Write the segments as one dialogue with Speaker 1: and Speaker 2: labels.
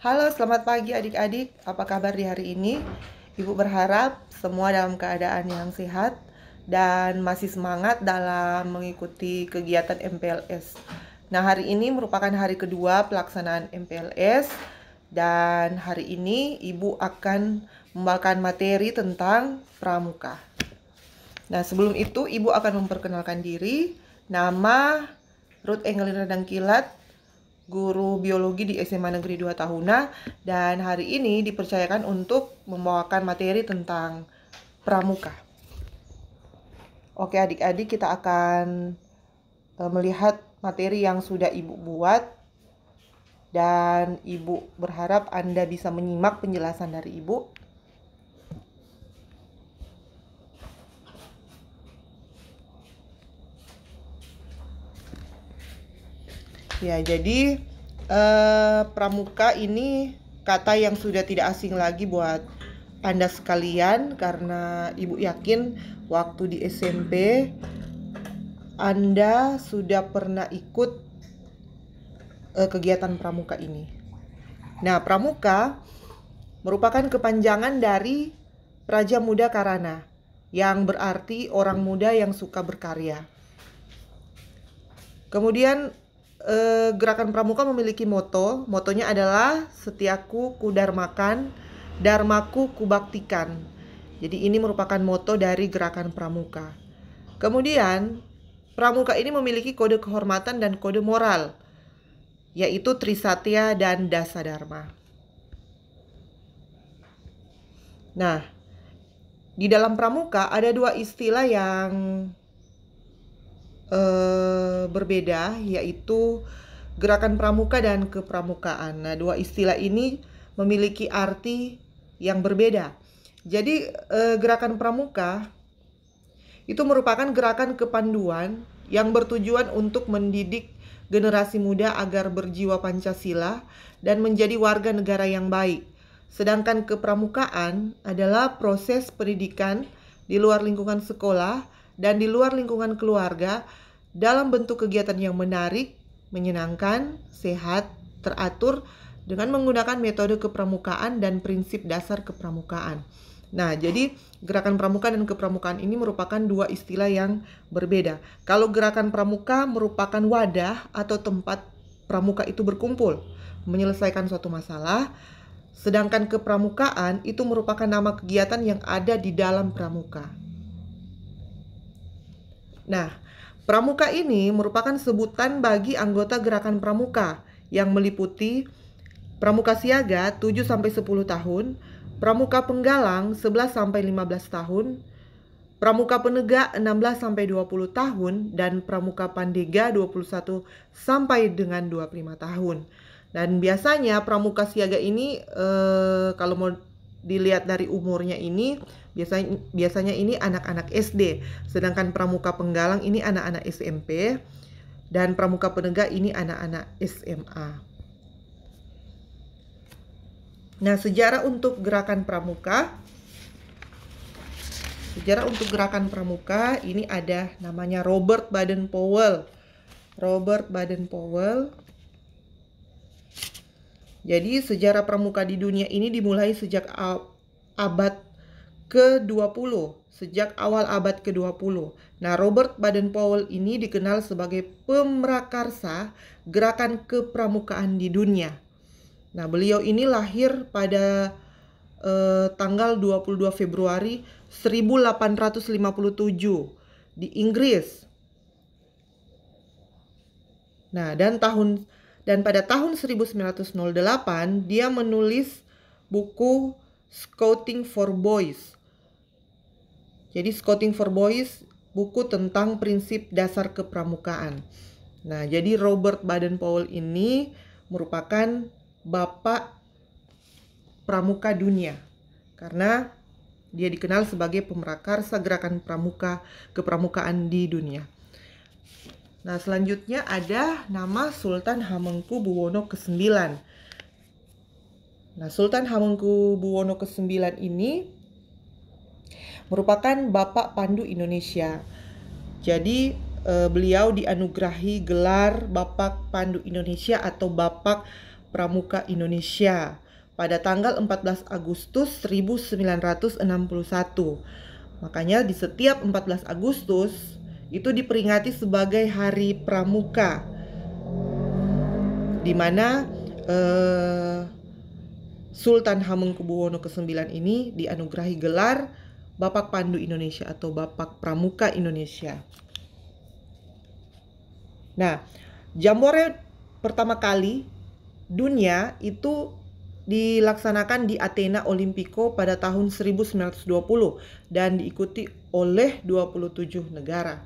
Speaker 1: Halo, selamat pagi adik-adik. Apa kabar di hari ini? Ibu berharap semua dalam keadaan yang sehat dan masih semangat dalam mengikuti kegiatan MPLS. Nah, hari ini merupakan hari kedua pelaksanaan MPLS dan hari ini Ibu akan membawakan materi tentang pramuka. Nah, sebelum itu Ibu akan memperkenalkan diri, nama Ruth Engelina Dangkilat, guru biologi di SMA Negeri 2 Tahuna, dan hari ini dipercayakan untuk membawakan materi tentang pramuka. Oke adik-adik, kita akan melihat materi yang sudah Ibu buat, dan Ibu berharap Anda bisa menyimak penjelasan dari Ibu. Ya, jadi pramuka ini kata yang sudah tidak asing lagi buat Anda sekalian, karena Ibu yakin waktu di SMP Anda sudah pernah ikut kegiatan pramuka ini. Nah, pramuka merupakan kepanjangan dari Praja Muda Karana, yang berarti orang muda yang suka berkarya. Kemudian gerakan pramuka memiliki motonya adalah Setiaku Kudarmakan, Dharmaku Kubaktikan. Jadi ini merupakan moto dari gerakan pramuka. Kemudian pramuka ini memiliki kode kehormatan dan kode moral, yaitu Trisatya dan Dasadharma. Nah, di dalam pramuka ada dua istilah yang berbeda, yaitu gerakan pramuka dan kepramukaan. Nah, dua istilah ini memiliki arti yang berbeda. Jadi gerakan pramuka itu merupakan gerakan kepanduan yang bertujuan untuk mendidik generasi muda agar berjiwa Pancasila dan menjadi warga negara yang baik. Sedangkan kepramukaan adalah proses pendidikan di luar lingkungan sekolah dan di luar lingkungan keluarga dalam bentuk kegiatan yang menarik, menyenangkan, sehat, teratur dengan menggunakan metode kepramukaan dan prinsip dasar kepramukaan. Nah, jadi gerakan pramuka dan kepramukaan ini merupakan dua istilah yang berbeda. Kalau gerakan pramuka merupakan wadah atau tempat pramuka itu berkumpul menyelesaikan suatu masalah, sedangkan kepramukaan itu merupakan nama kegiatan yang ada di dalam pramuka. Nah, pramuka ini merupakan sebutan bagi anggota gerakan pramuka yang meliputi pramuka siaga 7-10 tahun, pramuka penggalang 11-15 tahun, pramuka penegak 16-20 tahun, dan pramuka pandega 21 sampai dengan 25 tahun. Dan biasanya pramuka siaga ini kalau mau dilihat dari umurnya ini biasanya ini anak-anak SD, sedangkan pramuka penggalang ini anak-anak SMP, dan pramuka penegak ini anak-anak SMA. Nah, sejarah untuk gerakan pramuka ini ada namanya Robert Baden-Powell. Jadi sejarah pramuka di dunia ini dimulai sejak abad ke-20, sejak awal abad ke-20. Nah, Robert Baden-Powell ini dikenal sebagai pemrakarsa gerakan kepramukaan di dunia. Nah, beliau ini lahir pada tanggal 22 Februari 1857 di Inggris. Nah, dan pada tahun 1908 dia menulis buku Scouting for Boys. Jadi Scouting for Boys, buku tentang prinsip dasar kepramukaan. Nah, jadi Robert Baden-Powell ini merupakan bapak pramuka dunia, karena dia dikenal sebagai pemrakarsa gerakan kepramukaan di dunia. Nah, selanjutnya ada nama Sultan Hamengkubuwono ke-9. Nah, Sultan Hamengkubuwono ke-9 ini merupakan Bapak Pandu Indonesia. Jadi beliau dianugerahi gelar Bapak Pandu Indonesia atau Bapak Pramuka Indonesia pada tanggal 14 Agustus 1961. Makanya di setiap 14 Agustus itu diperingati sebagai Hari Pramuka, di mana Sultan Hamengkubuwono ke-9 ini dianugerahi gelar Bapak Pandu Indonesia atau Bapak Pramuka Indonesia. Nah, Jambore pertama kali dunia itu dilaksanakan di Athena Olimpico pada tahun 1920 dan diikuti oleh 27 negara.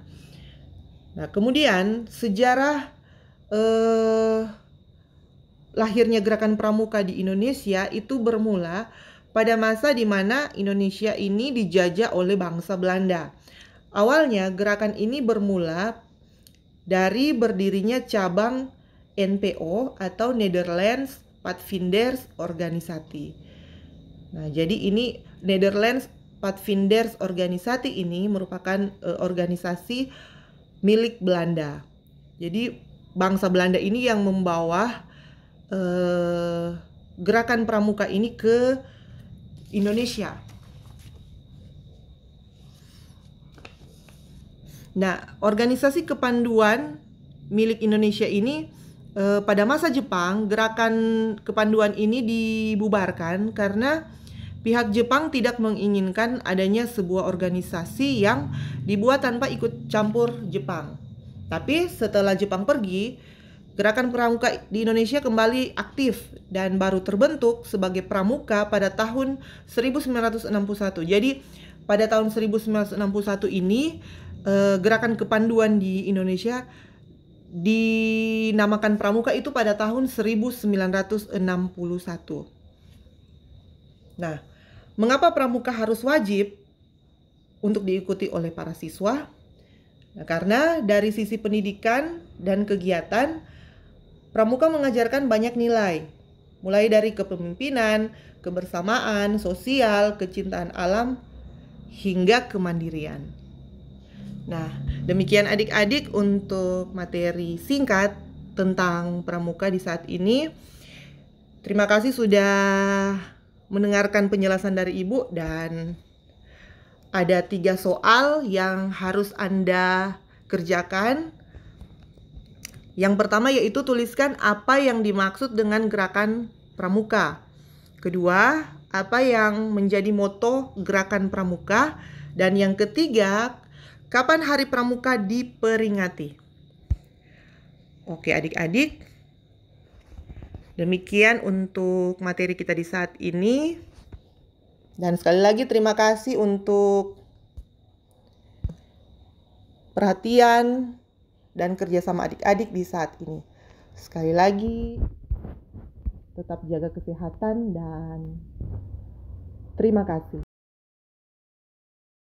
Speaker 1: Nah, kemudian sejarah lahirnya gerakan pramuka di Indonesia itu bermula pada masa di mana Indonesia ini dijajah oleh bangsa Belanda. Awalnya gerakan ini bermula dari berdirinya cabang NPO atau Nederlands Pathfinders Organisatie. Nah, jadi ini Nederlands Pathfinders Organisatie ini merupakan organisasi milik Belanda. Jadi bangsa Belanda ini yang membawa gerakan pramuka ini ke Indonesia. Nah, organisasi kepanduan milik Indonesia ini pada masa Jepang, gerakan kepanduan ini dibubarkan karena pihak Jepang tidak menginginkan adanya sebuah organisasi yang dibuat tanpa ikut campur Jepang. Tapi setelah Jepang pergi, gerakan pramuka di Indonesia kembali aktif dan baru terbentuk sebagai pramuka pada tahun 1961. Jadi pada tahun 1961 ini gerakan kepanduan di Indonesia dinamakan pramuka itu pada tahun 1961. Nah, mengapa pramuka harus wajib untuk diikuti oleh para siswa? Nah, karena dari sisi pendidikan dan kegiatan, pramuka mengajarkan banyak nilai, mulai dari kepemimpinan, kebersamaan, sosial, kecintaan alam, hingga kemandirian. Nah, demikian adik-adik untuk materi singkat tentang pramuka di saat ini. Terima kasih sudah mendengarkan penjelasan dari Ibu, dan ada 3 soal yang harus Anda kerjakan. Yang pertama yaitu tuliskan apa yang dimaksud dengan gerakan pramuka. Kedua, apa yang menjadi moto gerakan pramuka. Dan yang ketiga, kapan Hari Pramuka diperingati? Oke adik-adik, demikian untuk materi kita di saat ini. Dan sekali lagi terima kasih untuk perhatian dan kerjasama adik-adik di saat ini. Sekali lagi, tetap jaga kesehatan dan terima kasih.